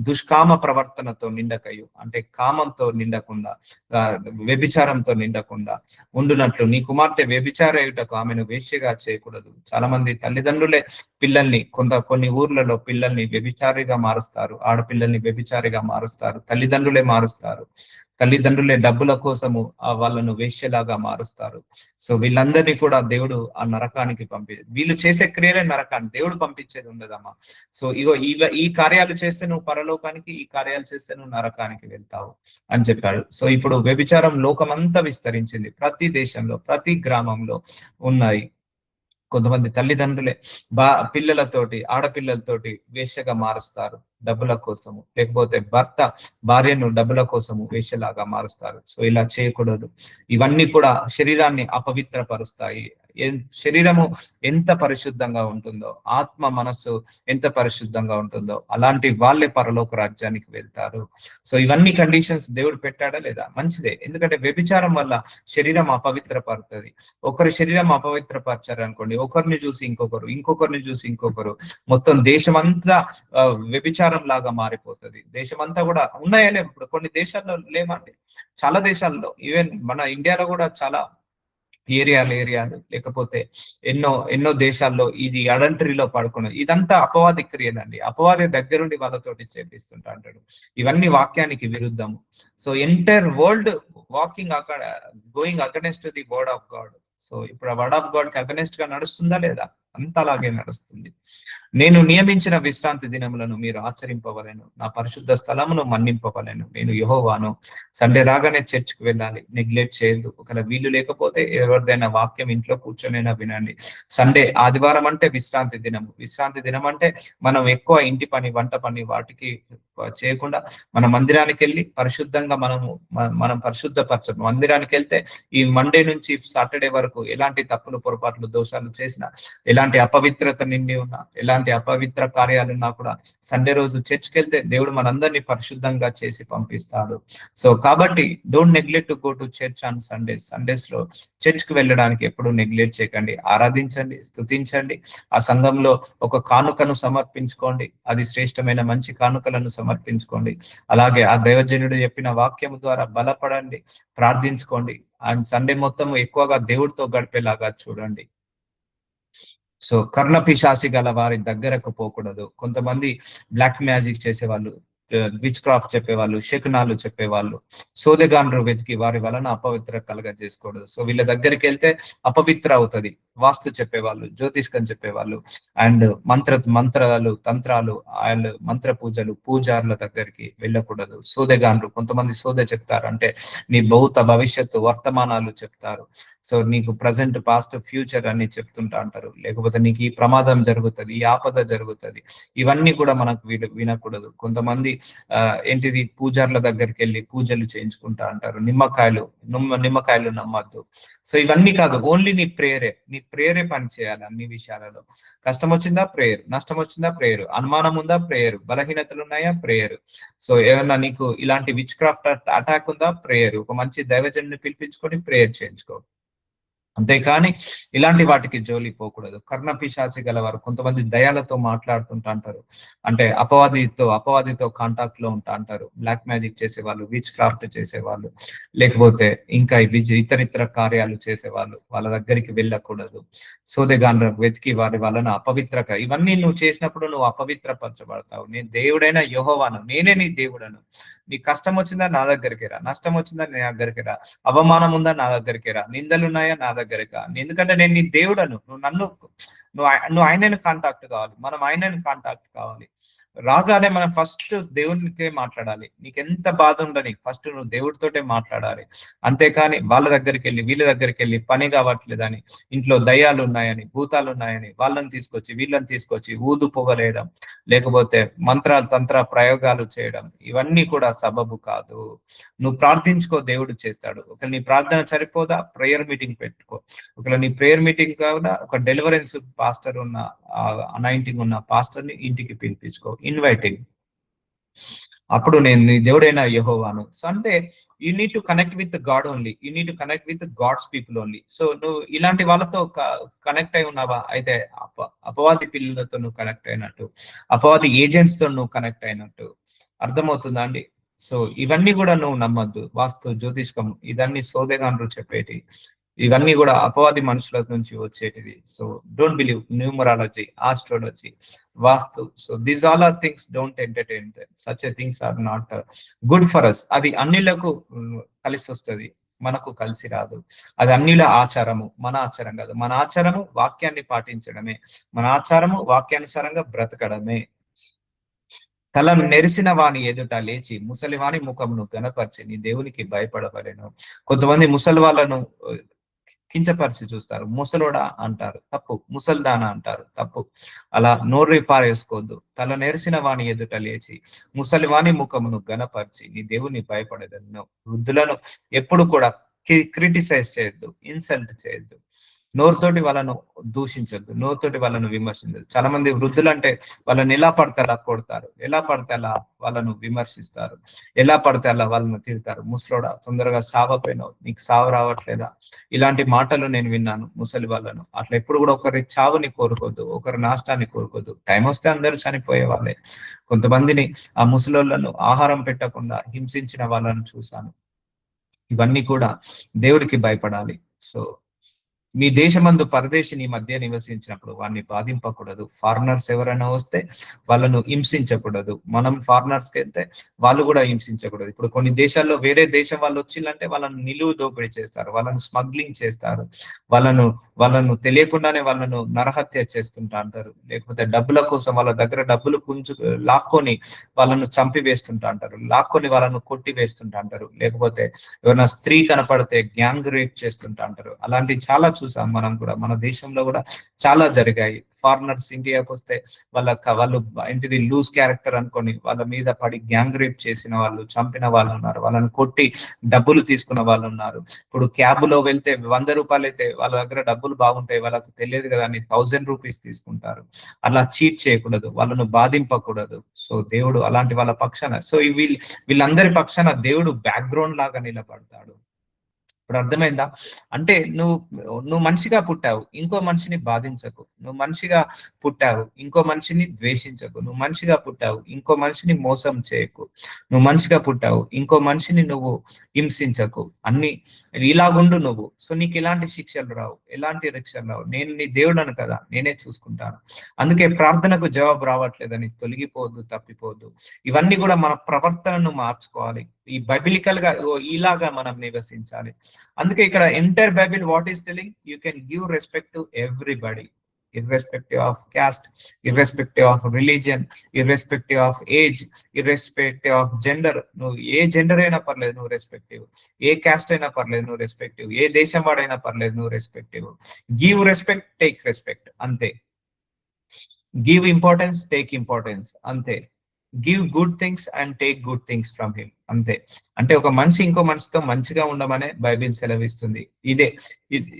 దుష్కామ ప్రవర్తనతో నిండకయు, అంటే కామంతో నిండకుండా, వ్యభిచారంతో నిండకుండా ఉండునట్లు నీ కుమార్తె వ్యభిచారయుటకు ఆమెను వేశ్యగా చేయకూడదు. చాలా మంది తల్లిదండ్రులే పిల్లల్ని, కొన్ని ఊర్లలో పిల్లల్ని వ్యభిచారిగా మారుస్తారు, ఆడపిల్లల్ని వ్యభిచారిగా మారుస్తారు, తల్లిదండ్రులే మారుస్తారు. తల్లిదండ్రులే డబ్బుల కోసము వాళ్ళను వేశ్యలాగా మారుస్తారు. సో వీళ్ళందరినీ కూడా దేవుడు ఆ నరకానికి వీళ్ళు చేసే క్రియలే నరకాన్ని, దేవుడు పంపించేది ఉండదమ్మా. సో ఇగో ఈ కార్యాలు చేస్తే నువ్వు పరలోకానికి, ఈ కార్యాలు చేస్తే నువ్వు నరకానికి వెళ్తావు అని చెప్పాడు. సో ఇప్పుడు వ్యభిచారం లోకమంతా విస్తరించింది, ప్రతి దేశంలో ప్రతి గ్రామంలో ఉన్నాయి. కొంతమంది తల్లిదండ్రులే పిల్లలతోటి, ఆడపిల్లలతోటి వేశ్యగా మారుస్తారు డబ్బుల కోసము, లేకపోతే భర్త భార్యను డబ్బుల కోసము వేశ్యలాగా మారుస్తారు. సో ఇలా చేయకూడదు. ఇవన్నీ కూడా శరీరాన్ని అపవిత్రపరుస్తాయి. శరీరము ఎంత పరిశుద్ధంగా ఉంటుందో, ఆత్మ మనస్సు ఎంత పరిశుద్ధంగా ఉంటుందో అలాంటి వాళ్ళే పరలోక రాజ్యానికి వెళ్తారు. సో ఇవన్నీ కండిషన్స్ దేవుడు పెట్టాడా లేదా? మంచిదే. ఎందుకంటే వ్యభిచారం వల్ల శరీరం అపవిత్రపడుతుంది. ఒకరి శరీరం అపవిత్రపరచారు అనుకోండి, ఒకరిని చూసి ఇంకొకరు, ఇంకొకరిని చూసి ఇంకొకరు, మొత్తం దేశమంతా వ్యభిచారం లాగా మారిపోతుంది. దేశమంతా కూడా ఉన్నాయా లేవు? ఇప్పుడు కొన్ని దేశాల్లో లేమండి, చాలా దేశాల్లో, ఈవెన్ మన ఇండియాలో కూడా చాలా ఏరియాలు లేకపోతే ఎన్నో దేశాల్లో ఇది అడల్టరీలో పడుకున్నది. ఇదంతా అపవాది క్రియలండి. అపవాది దగ్గరుండి వాళ్ళతోటి చేపిస్తుంటా అంటాడు. ఇవన్నీ వాక్యానికి విరుద్ధము. So entire world going against the word of God. So ఇప్పుడు ఆ వర్డ్ ఆఫ్ గాడ్ కి అగనెస్ట్ గా నడుస్తుందా లేదా? అంత అలాగే నడుస్తుంది. నేను నియమించిన విశ్రాంతి దినములను మీరు ఆచరింపవలేను, నా పరిశుద్ధ స్థలమును మన్నింపవలేను. నేను యెహోవాను. సండే రాగానే చర్చ్కి వెళ్ళాలి, నెగ్లెక్ట్ చేయొద్దు. ఒకవేళ వీలు లేకపోతే ఎవరిదైనా వాక్యం ఇంట్లో కూర్చొనైనా వినండి. సండే, ఆదివారం అంటే విశ్రాంతి దినము. విశ్రాంతి దినం అంటే మనం ఎక్కువ ఇంటి పని, వంట పని వాటికి చేయకుండా మన మందిరానికి వెళ్ళి పరిశుద్ధంగా మనం పరిశుద్ధపరచం. మందిరానికి వెళ్తే ఈ మండే నుంచి సాటర్డే వరకు ఎలాంటి తప్పులు, పొరపాట్లు, దోషాలు చేసినా, ఎలాంటి అపవిత్రత నిండి ఉన్నా, ఎలాంటి అపవిత్ర కార్యాలున్నా కూడా సండే రోజు చర్చ్కి వెళ్తే దేవుడు మనందరినీ పరిశుద్ధంగా చేసి పంపిస్తాడు. సో కాబట్టి don't neglect to go to church on Sundays లో చర్చ్కి వెళ్ళడానికి ఎప్పుడు నెగ్లెక్ట్ చేయకండి. ఆరాధించండి, స్తుతించండి. ఆ సంఘంలో ఒక కానుకను సమర్పించుకోండి, అది శ్రేష్టమైన మంచి కానుకలను సమర్పించుకోండి. అలాగే ఆ దైవజనుడు చెప్పిన వాక్యము ద్వారా బలపడండి, ప్రార్థించుకోండి. అండ్ సండే మొత్తం ఎక్కువగా దేవుడితో గడిపేలాగా చూడండి. సో కర్ణపిశాసి గల వారి దగ్గరకు పోకూడదు. కొంతమంది బ్లాక్ మ్యాజిక్ చేసేవాళ్ళు, విచ్ క్రాఫ్ట్ చెప్పేవాళ్ళు, శకునాలు చెప్పేవాళ్ళు, సోదెగాండ్రు వెతికి వారి వలన అపవిత్ర కలగ చేసుకోకూడదు. సో వీళ్ళ దగ్గరికి వెళ్తే అపవిత్ర అవుతుంది. వాస్తు చెప్పేవాళ్ళు, జ్యోతిష్కం చెప్పేవాళ్ళు, అండ్ మంత్రాలు, తంత్రాలు, అండ్ మంత్ర పూజలు, పూజారుల దగ్గరికి వెళ్ళకూడదు. సోదెగాండ్రు, కొంతమంది సోదె చెప్తారు, అంటే నీ భవిష్యత్తు వర్తమానాలు చెప్తారు. సో నీకు ప్రజెంట్, పాస్ట్, ఫ్యూచర్ అని చెప్తుంటా అంటారు. లేకపోతే నీకు ఈ ప్రమాదం జరుగుతుంది, ఈ ఆపద జరుగుతుంది, ఇవన్నీ కూడా మనకు వినకూడదు. కొంతమంది ఏంటిది, పూజార్ల దగ్గరికి వెళ్ళి పూజలు చేయించుకుంటా అంటారు. నిమ్మకాయలు నమ్మద్దు. సో ఇవన్నీ కాదు, ఓన్లీ నీ ప్రేయరే పని చేయాలి అన్ని విషయాలలో. కష్టం వచ్చిందా ప్రేయర్, నష్టం వచ్చిందా ప్రేయర్, అనుమానం ఉందా ప్రేయర్, బలహీనతలు ఉన్నాయా ప్రేయర్. సో ఏమన్నా నీకు ఇలాంటి విచ్ క్రాఫ్ట్ అటాక్ ఉందా ప్రేయర్. ఒక మంచి దైవజనుని పిలిపించుకొని ప్రేయర్ చేయించుకో. అంతేకాని ఇలాంటి వాటికి జోలి పోకూడదు. కర్ణపిశాచి గలవారు, కొంతమంది దయాలతో మాట్లాడుతుంటా అంటారు, అంటే అపవాదితో కాంటాక్ట్ లో ఉంటా అంటారు. బ్లాక్ మ్యాజిక్ చేసేవాళ్ళు, విచ్ క్రాఫ్ట్ చేసేవాళ్ళు, లేకపోతే ఇంకా ఇతరితర కార్యాలు చేసేవాళ్ళు, వాళ్ళ దగ్గరికి వెళ్ళకూడదు. సోదెగాండ్ర వెతికి వారి వలన ఇవన్నీ నువ్వు చేసినప్పుడు నువ్వు అపవిత్రపరచబడతావు. నేను దేవుడైన యెహోవాను, నేనే నీ దేవుడను. నీ కష్టం వచ్చిందా నా దగ్గరికి రా, నష్టం వచ్చిందా నా దగ్గరికి రా, అవమానం ఉందా నా దగ్గరికి రా, నిందలున్నాయా నా దగ్గరికి రా. ఎందుకంటే నేను నీ దేవుడను. నువ్వు ఆయనని కాంటాక్ట్ కావాలి, మనం ఆయనని కాంటాక్ట్ కావాలి. రాగానే మనం ఫస్ట్ దేవునికే మాట్లాడాలి. నీకు ఎంత బాధ ఉండని ఫస్ట్ నువ్వు దేవుడితోటే మాట్లాడాలి. అంతేకాని వాళ్ళ దగ్గరికి వెళ్ళి, వీళ్ళ దగ్గరికి వెళ్ళి పని కావట్లేదని, ఇంట్లో దయ్యాలు ఉన్నాయని, భూతాలు ఉన్నాయని వీళ్ళని తీసుకొచ్చి ఊదు పొగలేయడం, లేకపోతే తంత్ర ప్రయోగాలు చేయడం, ఇవన్నీ కూడా సబబు కాదు. నువ్వు ప్రార్థించుకో, దేవుడు చేస్తాడు. ఒకవేళ నీ ప్రార్థన సరిపోదా, ప్రేయర్ మీటింగ్ పెట్టుకో. ఒకవేళ నీ ప్రేయర్ మీటింగ్ కాకుండా ఒక డెలివరెన్స్ పాస్టర్ ఉన్న, అనాయింటింగ్ ఉన్న పాస్టర్ ని ఇంటికి పిలిపించుకో, ఇన్వైటింగ్. అప్పుడు నేను నీ దేవుడైన యెహోవాను. సో అంటే you need to connect with God only, you need to connect with God's people only. So నువ్వు ఇలాంటి వాళ్ళతో కనెక్ట్ అయి ఉన్నావా, అయితే అపవాది పిల్లలతో నువ్వు కనెక్ట్ అయినట్టు, అపవాది ఏజెంట్స్ తో నువ్వు కనెక్ట్ అయినట్టు. అర్థమవుతుందా అండి? సో ఇవన్నీ కూడా నువ్వు నమ్మద్దు. వాస్తు, జ్యోతిష్కం, ఇదన్నీ సోదెగాండ్రు చెప్పేటి. ఇవన్నీ కూడా అపవాది మనుషుల నుంచి వచ్చేటిది. So don't believe numerology, astrology, vastu. So these all are things, don't entertain them. Such a things are not good for us. అది అన్నిలకు కలిసి వస్తుంది, మనకు కలిసి రాదు. అది అన్నిల ఆచారము, మన ఆచారం కాదు. మన ఆచారము వాక్యాన్ని పాటించడమే, మన ఆచారము వాక్యానుసారంగా బ్రతకడమే. తల నెరిసిన వాని ఎదుట లేచి ముసలివాని ముఖమును గనపరిచి నీ దేవునికి భయపడవలెను. కొంతమంది ముసలి వాళ్ళను కించపరిచి చూస్తారు. ముసలోడా అంటారు, తప్పు. ముసల్దానా అంటారు, తప్పు. అలా నోరు పారేసుకోవద్దు. తల నెరిసిన వాని ఎదుట లేచి ముసలి వాని ముఖమును గనపరిచి నీ దేవుని భయపడదను. వృద్ధులను ఎప్పుడు కూడా క్రిటిసైజ్ చేయొద్దు, ఇన్సల్ట్ చేయొద్దు. నోరుతోటి వాళ్ళను దూషించొద్దు, నోరుతోటి వాళ్ళను విమర్శించద్దు. చాలా మంది వృద్ధులు అంటే వాళ్ళని ఎలా పడితే అలా కొడతారు, ఎలా పడితే అలా వాళ్ళను విమర్శిస్తారు, ఎలా పడితే అలా వాళ్ళను తిడతారు. ముసలోడా, తొందరగా సావపోయినావు, నీకు సావు రావట్లేదా? ఇలాంటి మాటలు నేను విన్నాను ముసలి వాళ్ళను. అట్లా ఎప్పుడు కూడా ఒకరి చావుని కోరుకోవద్దు, ఒకరి నాష్టాన్ని కోరుకోవద్దు. టైం వస్తే అందరూ చనిపోయే వాళ్ళే. కొంతమందిని ఆ ముసలోళ్ళను ఆహారం పెట్టకుండా హింసించిన వాళ్ళను చూశాను. ఇవన్నీ కూడా దేవుడికి భయపడాలి. సో మీ దేశమందు పరదేశి నీ మధ్య నివసించినప్పుడు వారిని బాధింపకూడదు. ఫారినర్స్ ఎవరైనా వస్తే వాళ్ళను హింసించకూడదు. మనం ఫారినర్స్ కి వెళ్తే వాళ్ళు కూడా హింసించకూడదు. ఇప్పుడు కొన్ని దేశాల్లో వేరే దేశం వాళ్ళు వచ్చిందంటే వాళ్ళను నిలువు దోపిడీ చేస్తారు, వాళ్ళను స్మగ్లింగ్ చేస్తారు, వాళ్ళను వాళ్ళను తెలియకుండానే వాళ్ళను నరహత్య చేస్తుంటా అంటారు. లేకపోతే డబ్బుల కోసం వాళ్ళ దగ్గర డబ్బులు లాక్కొని వాళ్ళను చంపి వేస్తుంటా అంటారు, లాక్కొని వాళ్ళను కొట్టి వేస్తుంటా అంటారు. లేకపోతే ఎవరైనా స్త్రీ కనపడితే గ్యాంగ్ రేప్ చేస్తుంటా అంటారు. అలాంటివి చాలా చూసాం మనం కూడా. మన దేశంలో కూడా చాలా జరిగాయి. ఫారినర్స్ ఇండియాకి వస్తే వాళ్ళు ఏంటిది లూజ్ క్యారెక్టర్ అనుకొని వాళ్ళ మీద పడి గ్యాంగ్ రేప్ చేసిన వాళ్ళు, చంపిన వాళ్ళు ఉన్నారు, వాళ్ళని కొట్టి డబ్బులు తీసుకున్న వాళ్ళు ఉన్నారు. ఇప్పుడు క్యాబ్ లో వెళ్తే 100 రూపాయలు అయితే వాళ్ళ దగ్గర డబ్బులు బాగుంటాయి, వాళ్ళకు తెలియదు కదా అని 1000 రూపీస్ తీసుకుంటారు. అలా చీట్ చేయకూడదు, వాళ్ళను బాధింపకూడదు. సో దేవుడు అలాంటి వాళ్ళ పక్షాన, సో వీళ్ళందరి పక్షాన దేవుడు బ్యాక్గ్రౌండ్ లాగా నిలబడతాడు. ఇప్పుడు అర్థమైందా? అంటే నువ్వు మనిషిగా పుట్టావు, ఇంకో మనిషిని బాధించకు. నువ్వు మనిషిగా పుట్టావు, ఇంకో మనిషిని ద్వేషించకు. నువ్వు మనిషిగా పుట్టావు, ఇంకో మనిషిని మోసం చేయకు. నువ్వు మనిషిగా పుట్టావు, ఇంకో మనిషిని నువ్వు హింసించకు. అన్ని ఇలాగుండు నువ్వు. సో నీకు ఎలాంటి శిక్షలు రావు, ఎలాంటి రక్షలు రావు. నేను నీ దేవుడను కదా, నేనే చూసుకుంటాను. అందుకే ప్రార్థనకు జవాబు రావట్లేదని తొలగిపోవద్దు, తప్పిపోవద్దు. ఇవన్నీ కూడా మన ప్రవర్తనను మార్చుకోవాలి. ఈ బైబిలికల్ గా ఇలాగా మనం నివసించాలి. అందుకే ఇక్కడ entire Bible what is telling, you can give respect to everybody, irrespective of caste, irrespective of religion, irrespective of age, irrespective of gender. నువ్వు ఏ జెండర్ అయినా పర్లేదు, నువ్వు రెస్పెక్టివ్. ఏ క్యాస్ట్ అయినా పర్లేదు, నువ్వు రెస్పెక్టివ్. ఏ దేశం వాడైనా పర్లేదు, నువ్వు respective. Give respect, take respect, అంతే. గివ్ ఇంపార్టెన్స్, టేక్ ఇంపార్టెన్స్, అంతే. Give good things and take good things from him, అంతే. అంటే ఒక మనిషి ఇంకో మనిషితో మంచిగా ఉండమనే బైబిల్ సెలవిస్తుంది. ఇదే.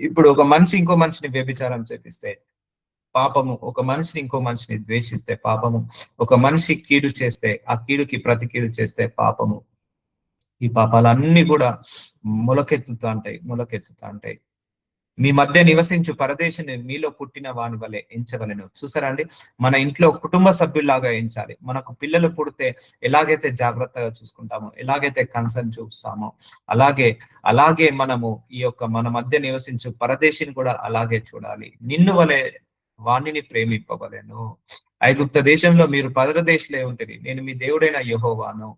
ఇప్పుడు ఒక మనిషి ఇంకో మనిషిని వ్యభిచారం చేపిస్తే పాపము, ఒక మనిషిని ఇంకో మనిషిని ద్వేషిస్తే పాపము, ఒక మనిషి కీడు చేస్తే ఆ కీడుకి ప్రతి కీడు చేస్తే పాపము. ఈ పాపాలన్నీ కూడా మొలకెత్తుతా ఉంటాయి. మీ మధ్య నివసించు పరదేశిని మీలో పుట్టిన వాని వలె ఎంచవలెను. చూసారా అండి, మన ఇంట్లో కుటుంబ సభ్యుల్లాగా ఎంచాలి. మనకు పిల్లలు పుడితే ఎలాగైతే జాగ్రత్తగా చూసుకుంటామో, ఎలాగైతే కన్సర్న్ చూస్తామో, అలాగే మనము ఈ యొక్క మన మధ్య నివసించు పరదేశిని కూడా అలాగే చూడాలి. నిన్ను వలె వాణిని ప్రేమింపవలెను. ఐగుప్త దేశంలో మీరు పరదేశులే ఉంటుంది, నేను మీ దేవుడైన యెహోవాను.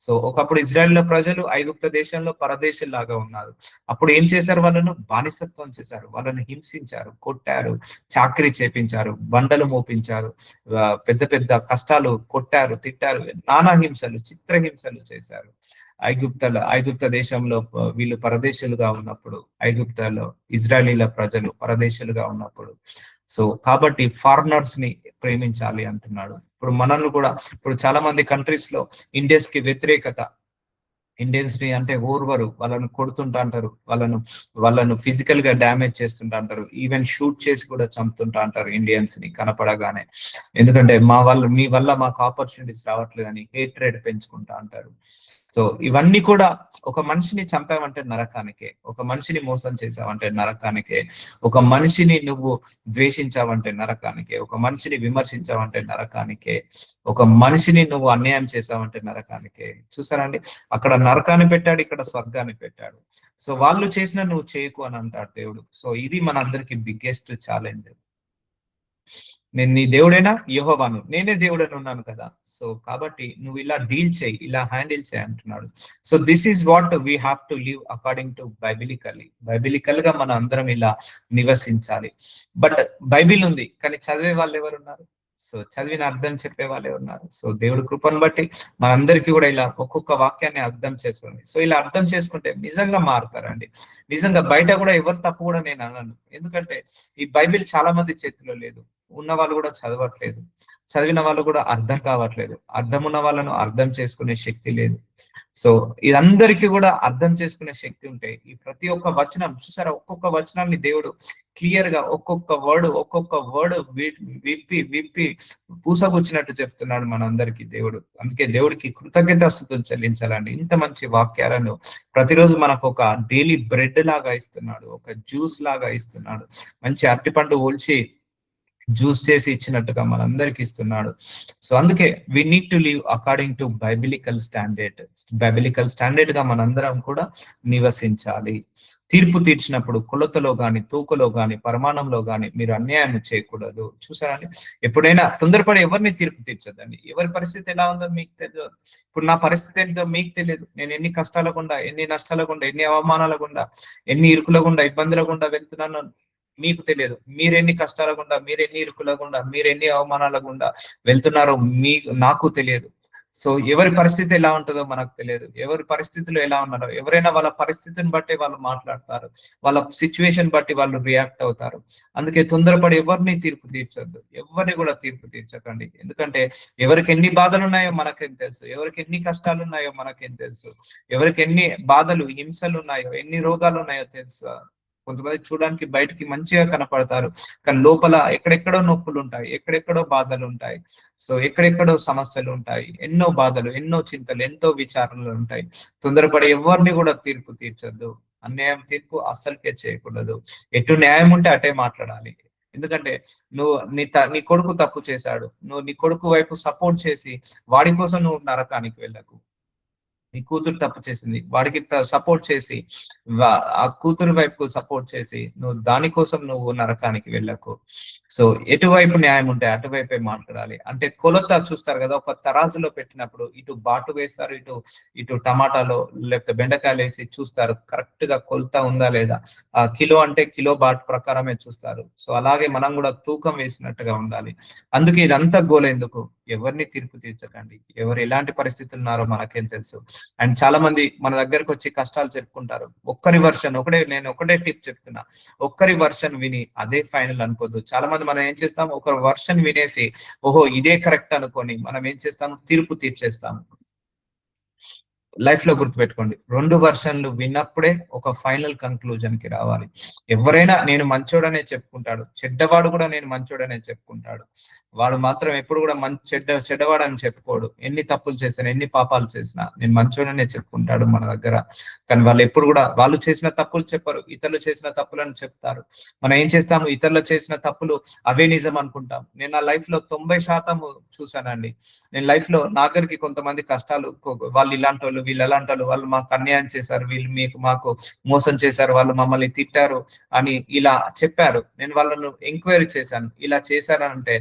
సో ఒకప్పుడు ఇజ్రాయెల్ ప్రజలు ఐగుప్త దేశంలో పరదేశుల్లాగా ఉన్నారు. అప్పుడు ఏం చేశారు? వాళ్ళను బానిసత్వం చేశారు, వాళ్ళని హింసించారు, కొట్టారు, చాకరీ చేపించారు, బండలు మోపించారు, పెద్ద పెద్ద కష్టాలు, కొట్టారు, తిట్టారు, నానా హింసలు, చిత్రహింసలు చేశారు. ఐగుప్త దేశంలో వీళ్ళు పరదేశులుగా ఉన్నప్పుడు, ఐగుప్తలో ఇజ్రాయలీల ప్రజలు పరదేశులుగా ఉన్నప్పుడు. సో కాబట్టి ఫారినర్స్ ని ప్రేమించాలి అంటున్నాడు. ఇప్పుడు మనల్ని కూడా, ఇప్పుడు చాలా మంది కంట్రీస్ లో ఇండియన్స్ కి వ్యతిరేకత, ఇండియన్స్ ని అంటే ఓర్వరు, వాళ్ళను కొడుతుంటా అంటారు, వాళ్ళను ఫిజికల్ గా డ్యామేజ్ చేస్తుంటా అంటారు, ఈవెన్ షూట్ చేసి కూడా చంపుతుంటా అంటారు ఇండియన్స్ ని కనపడగానే. ఎందుకంటే మీ వల్ల మాకు ఆపర్చునిటీస్ రావట్లేదని హేట్రేడ్ పెంచుకుంటా అంటారు. సో ఇవన్నీ కూడా ఒక మనిషిని చంపావంటే నరకానికే, ఒక మనిషిని మోసం చేసావంటే నరకానికే, ఒక మనిషిని నువ్వు ద్వేషించావంటే నరకానికే, ఒక మనిషిని విమర్శించావంటే నరకానికే, ఒక మనిషిని నువ్వు అన్యాయం చేసావంటే నరకానికే. చూసారండి, అక్కడ నరకాన్ని పెట్టాడు, ఇక్కడ స్వర్గాన్ని పెట్టాడు. సో వాళ్ళు చేసిన నువ్వు చేయకు అని అంటాడు దేవుడు. సో ఇది మన అందరికి బిగ్గెస్ట్ ఛాలెంజ్. నేను నీ దేవుడైనా, యెహోవాను, నేనే దేవుడని ఉన్నాను కదా. సో కాబట్టి నువ్వు ఇలా డీల్ చేయి, ఇలా హ్యాండిల్ చేయి అంటున్నాడు. So this is what we have to live according to biblical గా మన అందరం ఇలా నివసించాలి. బట్ బైబిల్ ఉంది కానీ చదివే వాళ్ళు ఎవరు ఉన్నారు? సో చదివిన అర్థం చెప్పే వాళ్ళే ఉన్నారు. సో దేవుడు కృపను బట్టి మనందరికీ కూడా ఇలా ఒక్కొక్క వాక్యాన్ని అర్థం చేసుకోండి. సో ఇలా అర్థం చేసుకుంటే నిజంగా మారుతారండి. నిజంగా బయట కూడా ఎవరు తప్పు కూడా నేను అనను, ఎందుకంటే ఈ బైబిల్ చాలా మంది చేతిలో లేదు. ఉన్న వాళ్ళు కూడా చదవట్లేదు, చదివిన వాళ్ళు కూడా అర్థం కావట్లేదు, అర్థం ఉన్న వాళ్ళను అర్థం చేసుకునే శక్తి లేదు. సో ఇదందరికీ కూడా అర్థం చేసుకునే శక్తి ఉంటే ఈ ప్రతి ఒక్క వచనం చూసారా, ఒక్కొక్క వచనాన్ని దేవుడు క్లియర్ గా ఒక్కొక్క వర్డ్ విప్పి విప్పి పూసగుచ్చినట్టు చెప్తున్నాడు మనందరికీ దేవుడు. అందుకే దేవుడికి కృతజ్ఞతాస్తుతులు చెల్లించాలండి. ఇంత మంచి వాక్యాలను ప్రతిరోజు మనకు ఒక డైలీ బ్రెడ్ లాగా ఇస్తున్నాడు, ఒక జ్యూస్ లాగా ఇస్తున్నాడు, మంచి అరటిపండు ఓల్చి జ్యూస్ చేసి ఇచ్చినట్టుగా మనందరికి ఇస్తున్నాడు. సో అందుకే we need to live according to biblical standard గా మనందరం కూడా నివసించాలి. తీర్పు తీర్చినప్పుడు కొలతలో గాని, తూకలో గాని, పరిమాణంలో గాని మీరు అన్యాయం చేయకూడదు. చూసారండి, ఎప్పుడైనా తొందరపడి ఎవరిని తీర్పు తీర్చదండి. ఎవరి పరిస్థితి ఎలా ఉందో మీకు తెలియదు. ఇప్పుడు నా పరిస్థితి ఏంటో మీకు తెలియదు. నేను ఎన్ని కష్టాల గుండా, ఎన్ని నష్టాల గుండా, ఎన్ని అవమానాల గుండా, ఎన్ని ఇరుకుల గుండా, ఇబ్బందుల గుండా వెళ్తున్నానో మీకు తెలియదు. మీరెన్ని కష్టాల గుండా, మీరెన్ని ఇరుకుల గుండా, మీరెన్ని అవమానాల గుండా వెళ్తున్నారో నాకు తెలియదు. సో ఎవరి పరిస్థితి ఎలా ఉంటుందో మనకు తెలియదు. ఎవరి పరిస్థితులు ఎలా ఉన్నారో, ఎవరైనా వాళ్ళ పరిస్థితిని బట్టి వాళ్ళు మాట్లాడతారు, వాళ్ళ సిచ్యువేషన్ బట్టి వాళ్ళు రియాక్ట్ అవుతారు. అందుకే తొందరపడి ఎవరిని తీర్పు తీర్చొద్దు, ఎవరిని కూడా తీర్పు తీర్చకండి. ఎందుకంటే ఎవరికి ఎన్ని బాధలు ఉన్నాయో మనకేం తెలుసు, ఎవరికి ఎన్ని కష్టాలు ఉన్నాయో మనకేం తెలుసు, ఎవరికి ఎన్ని బాధలు, హింసలు ఉన్నాయో, ఎన్ని రోగాలు ఉన్నాయో తెలుసు. కొంతమంది చూడడానికి బయటికి మంచిగా కనపడతారు, కానీ లోపల ఎక్కడెక్కడో నొప్పులు ఉంటాయి, ఎక్కడెక్కడో బాధలు ఉంటాయి. సో ఎక్కడెక్కడో సమస్యలు ఉంటాయి, ఎన్నో బాధలు, ఎన్నో చింతలు, ఎంతో విచారణలు ఉంటాయి. తొందరపడి ఎవరిని కూడా తీర్పు తీర్చొద్దు. అన్యాయం తీర్పు అస్సలకే చేయకూడదు. ఎటు న్యాయం ఉంటే అటే మాట్లాడాలి. ఎందుకంటే నువ్వు నీ కొడుకు తప్పు చేశాడు, నువ్వు నీ కొడుకు వైపు సపోర్ట్ చేసి వాడి కోసం నువ్వు నరకానికి వెళ్ళకు. నీ కూతురు తప్పు చేసింది, వాడికి సపోర్ట్ చేసి ఆ కూతురు వైపు సపోర్ట్ చేసి నువ్వు దానికోసం నువ్వు నరకానికి వెళ్ళకు. సో ఎటువైపు న్యాయం ఉంటే అటువైపే మాట్లాడాలి. అంటే కొలత చూస్తారు కదా, ఒక తరాజులో పెట్టినప్పుడు ఇటు బాటు వేస్తారు, ఇటు ఇటు టమాటాలో లేకపోతే బెండకాయలు వేసి చూస్తారు కరెక్ట్ గా కొలత ఉందా లేదా. ఆ కిలో అంటే కిలో బాటు ప్రకారమే చూస్తారు. సో అలాగే మనం కూడా తూకం వేసినట్టుగా ఉండాలి. అందుకే ఇదంతా గోల్ ఎందుకు, ఎవరిని తీర్పు తీర్చకండి. ఎవరు ఎలాంటి పరిస్థితులు ఉన్నారో మనకేం తెలుసు. అండ్ చాలా మంది మన దగ్గరకు వచ్చి కష్టాలు చెప్పుకుంటారు. నేను ఒకటే టిప్ చెప్తున్నా, ఒక్కరి వర్షన్ విని అదే ఫైనల్ అనుకోద్దు. చాలా మంది మనం ఏం చేస్తాం, ఒక వర్షన్ వినేసి ఓహో ఇదే కరెక్ట్ అనుకొని మనం ఏం చేస్తాము, తీర్పు తీర్చేస్తాము. లైఫ్ లో గుర్తుపెట్టుకోండి, 2 వర్షన్లు విన్నప్పుడే ఒక ఫైనల్ కన్క్లూజన్ కి రావాలి. ఎవరైనా నేను మంచోడనే చెప్పుకుంటాడు, చెడ్డవాడు కూడా నేను మంచోడనే చెప్పుకుంటాడు. వాడు మాత్రం ఎప్పుడు కూడా చెడ్డవాడని చెప్పుకోడు. ఎన్ని తప్పులు చేసినా, ఎన్ని పాపాలు చేసినా నేను మంచోడనే చెప్పుకుంటాడు మన దగ్గర. కానీ వాళ్ళు ఎప్పుడు కూడా వాళ్ళు చేసిన తప్పులు చెప్పరు, ఇతరులు చేసిన తప్పులను చెప్తారు. మనం ఏం చేస్తాము, ఇతరులు చేసిన తప్పులు అవే నిజం అనుకుంటాం. నేను నా లైఫ్ లో 90% చూసానండి. నేను లైఫ్ లో నా దగ్గరికి కొంతమంది కష్టాలు, వాళ్ళు ఇలాంటి వాళ్ళు, వీళ్ళు ఎలాంటి వాళ్ళు, వాళ్ళు మాకు అన్యాయం చేశారు, వీళ్ళు మాకు మోసం చేశారు, వాళ్ళు మమ్మల్ని తిట్టారు అని ఇలా చెప్పారు. నేను వాళ్ళను ఎంక్వైరీ చేశాను, ఇలా చేశారంటే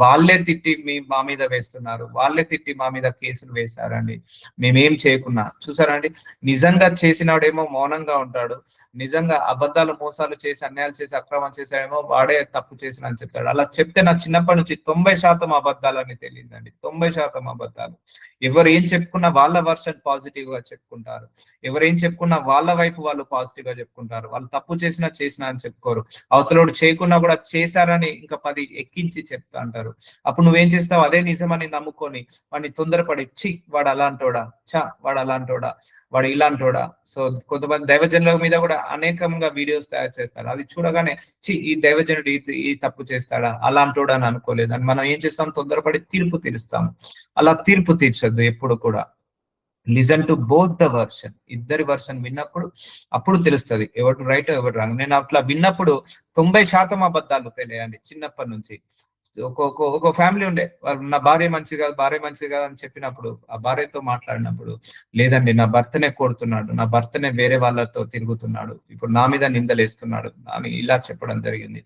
వాళ్ళే తిట్టి మా మీద వేస్తున్నారు, వాళ్ళే తిట్టి మా మీద కేసులు వేశారండి, మేమేం చేయకున్నా. చూసారండి, నిజంగా చేసినాడేమో మౌనంగా ఉంటాడు, నిజంగా అబద్ధాలు మోసాలు చేసి అన్యాయాలు చేసి అక్రమం చేశాడేమో వాడే తప్పు చేసిన అని చెప్తాడు. అలా చెప్తే నా చిన్నప్పటి నుంచి 90% అబద్ధాలని తెలియదండి. 90% అబద్ధాలు. ఎవరు ఏం చెప్పుకున్నా వాళ్ళ వర్షన్ పాజిటివ్ గా చెప్పుకుంటారు, ఎవరు ఏం చెప్పుకున్నా వాళ్ళ వైపు వాళ్ళు పాజిటివ్ గా చెప్పుకుంటారు. వాళ్ళు తప్పు చేసినా అని చెప్పుకోరు. అవతలోడు చేయకున్నా కూడా చేశారని ఇంకా 10 ఎక్కించి చెప్తా అంటారు. అప్పుడు నువ్వేం చేస్తావు, అదే నిజమని నమ్ముకొని వాడిని తొందరపడి వాడు అలాంటోడా, వాడు అలాంటోడా, వాడు ఇలాంటోడా. సో కొంతమంది దైవజనుల మీద కూడా అనేకంగా వీడియోస్ తయారు చేస్తారు. అది చూడగానే ఈ దైవజనుడు ఈ తప్పు చేస్తాడా, అలాంటోడా అని అనుకోలేదు అని మనం ఏం చేస్తాం, తొందరపడి తీర్పు తీరుస్తాం. అలా తీర్పు తీర్చొద్దు ఎప్పుడు కూడా. Listen to both the version. ఇద్దరి వర్షన్ విన్నప్పుడు అప్పుడు తెలుస్తుంది ఎవరు రైట్ ఎవరు రాంగ్. నేను అట్లా విన్నప్పుడు 90% అబద్ధాలు తెలియండి చిన్నప్పటి నుంచి. ఒక ఫ్యామిలీ ఉండే, నా భార్య మంచిది కాదు, భార్య మంచిది కాదు అని చెప్పినప్పుడు, ఆ భార్యతో మాట్లాడినప్పుడు, లేదండి నా భర్తనే కొడుతున్నాడు, నా భర్తనే వేరే వాళ్ళతో తిరుగుతున్నాడు, ఇప్పుడు నా మీద నిందలేస్తున్నాడు అని ఇలా చెప్పడం జరిగింది.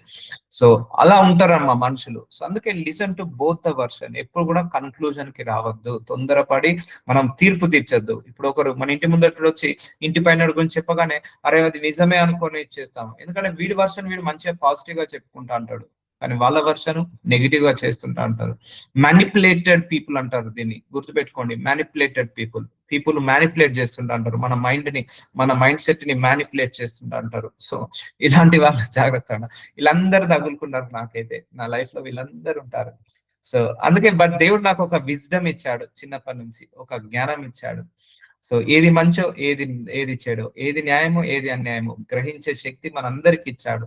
సో అలా ఉంటారమ్మా మనుషులు. సో అందుకే listen to both the version. ఎప్పుడు కూడా కన్క్లూజన్ కి రావద్దు, తొందరపడి మనం తీర్పు తీర్చొద్దు. ఇప్పుడు ఒకరు మన ఇంటి ముందట వచ్చి ఇంటి పైన గురించి చెప్పగానే అరే అది నిజమే అనుకొని ఇచ్చేస్తాం. ఎందుకంటే వీడి వర్షన్ వీడు మంచిగా పాజిటివ్ గా చెప్పుకుంటా అంటాడు, కానీ వాళ్ళ వర్షన్ నెగిటివ్ గా చేస్తుంటా అంటారు. మ్యానిపులేటెడ్ పీపుల్ అంటారు దీన్ని, గుర్తుపెట్టుకోండి. మ్యానిపులేటెడ్ పీపుల్ మ్యానిపులేట్ చేస్తుంటా అంటారు, మన మైండ్ ని, మన మైండ్ సెట్ ని మ్యానిపులేట్ చేస్తుంటా అంటారు. సో ఇలాంటి వాళ్ళు జాగ్రత్త. వీళ్ళందరూ తగులుకున్నారు నాకైతే, నా లైఫ్ లో వీళ్ళందరూ ఉంటారు. సో అందుకే బట్ దేవుడు నాకు ఒక విజ్డమ్ ఇచ్చాడు, చిన్నప్పటి నుంచి ఒక జ్ఞానం ఇచ్చాడు. సో ఏది మంచో ఏది చెడో, ఏది న్యాయమో ఏది అన్యాయమో గ్రహించే శక్తి మనందరికి ఇచ్చాడు.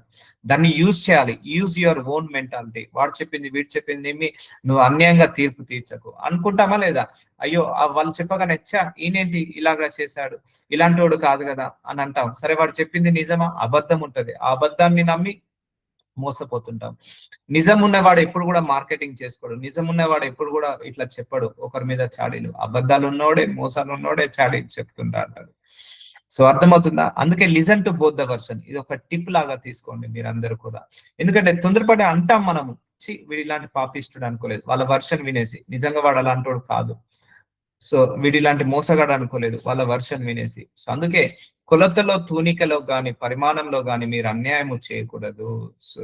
దాన్ని యూజ్ చేయాలి. Use your own mentality. వాడు చెప్పింది వీడు చెప్పింది ఏమి నువ్వు అన్యాయంగా తీర్పు తీర్చకు అనుకుంటామా లేదా? అయ్యో వాళ్ళు చెప్పగానే చా ఈయనేంటి ఇలాగా చేశాడు, ఇలాంటి వాడు కాదు కదా అని అంటాం. సరే వాడు చెప్పింది నిజమా? అబద్ధం ఉంటది. ఆ అబద్ధాన్ని నమ్మి మోసపోతుంటాం. నిజం ఉన్నవాడు ఎప్పుడు కూడా మార్కెటింగ్ చేసుకోడు, నిజం ఉన్నవాడు ఎప్పుడు కూడా ఇట్లా చెప్పడు ఒకరి మీద చాడీలు. అబద్ధాలు ఉన్నోడే, మోసాలు ఉన్నోడే చాడీ చెప్తుంటా అంటారు. సో అర్థమవుతుందా? అందుకే listen to both the version. ఇది ఒక టిప్ లాగా తీసుకోండి మీరందరూ కూడా. ఎందుకంటే తొందరపడి అంటాం మనము, వీడు ఇలాంటి పాపిస్తుడు అనుకోలేదు, వాళ్ళ వర్షన్ వినేసి నిజంగా వాడు అలాంటి వాడు కాదు, సో వీడు ఇలాంటి మోసగాడు అనుకోలేదు, వాళ్ళ వర్షన్ వినేసి. సో అందుకే కొలతలో, తూనికలో గాని, పరిమాణంలో గాని మీరు అన్యాయము చేయకూడదు. సో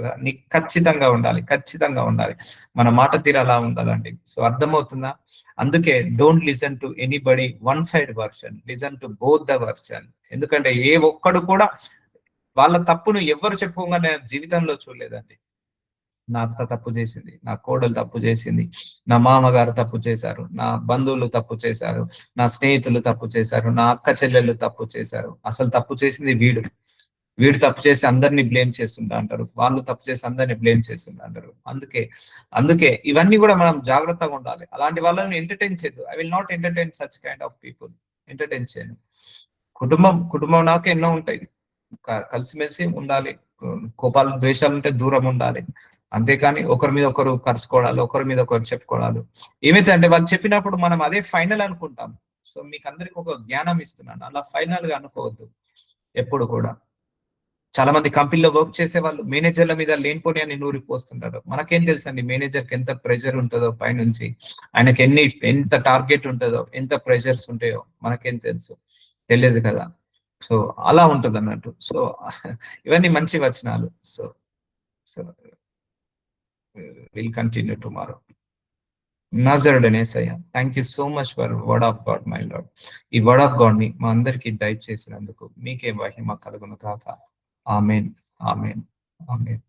ఖచ్చితంగా ఉండాలి, ఖచ్చితంగా ఉండాలి. మన మాట తీరు అలా ఉండాలండి. సో అర్థమవుతుందా? అందుకే don't listen to anybody one side version, listen to both the version. ఎందుకంటే ఏ ఒక్కడు కూడా వాళ్ళ తప్పును ఎవరు చెప్పుకోగానే జీవితంలో చూడలేదండి. నా అత్త తప్పు చేసింది, నా కోడలు తప్పు చేసింది, నా మామగారు తప్పు చేశారు, నా బంధువులు తప్పు చేశారు, నా స్నేహితులు తప్పు చేశారు, నా అక్క చెల్లెళ్ళు తప్పు చేశారు. అసలు తప్పు చేసింది వీడు. వీడు తప్పు చేసి అందరినీ బ్లేమ్ చేస్తుంటా అంటారు, వాళ్ళు తప్పు చేసి అందరినీ బ్లేమ్ చేస్తుంటా అంటారు. అందుకే ఇవన్నీ కూడా మనం జాగ్రత్తగా ఉండాలి. అలాంటి వాళ్ళని ఎంటర్టైన్ చేయద్దు. I will not entertain such kind of people. Entertain చేయను. కుటుంబం నాకు ఎన్నో ఉంటాయి, కలిసిమెలిసి ఉండాలి. కోపాలు ద్వేషాలు ఉంటే దూరం ఉండాలి. అంతేకాని ఒకరి మీద ఒకరు కరుచుకోవడాలు, ఒకరి మీద ఒకరు చెప్పుకోవడాలు ఏమైతే అంటే వాళ్ళు చెప్పినప్పుడు మనం అదే ఫైనల్ అనుకుంటాం. సో మీకు అందరికి ఒక జ్ఞానం ఇస్తున్నాను, అలా ఫైనల్ గా అనుకోవద్దు ఎప్పుడు కూడా. చాలా మంది కంపెనీలో వర్క్ చేసే వాళ్ళు మేనేజర్ల మీద లేనిపోని అని నూరిపోస్తుంటారు. మనకేం తెలుసండి మేనేజర్కి ఎంత ప్రెషర్ ఉంటుందో పైనుంచి, ఆయనకి ఎంత టార్గెట్ ఉంటుందో, ఎంత ప్రెషర్స్ ఉంటాయో మనకేం తెలుసు? తెలియదు కదా. సో అలా ఉంటుంది అన్నట్టు. సో ఇవన్నీ మంచి వచనాలు. So so will continue tomorrow. నాజరుడైన Yesayya, thank you so much for word of God my Lord. ఈ వర్డ్ ఆఫ్ గాడ్ ని మా అందరికి దయచేసినందుకు మీకే మహిమ కలుగును కాక. ఆమేన్, ఆమేన్, ఆమేన్.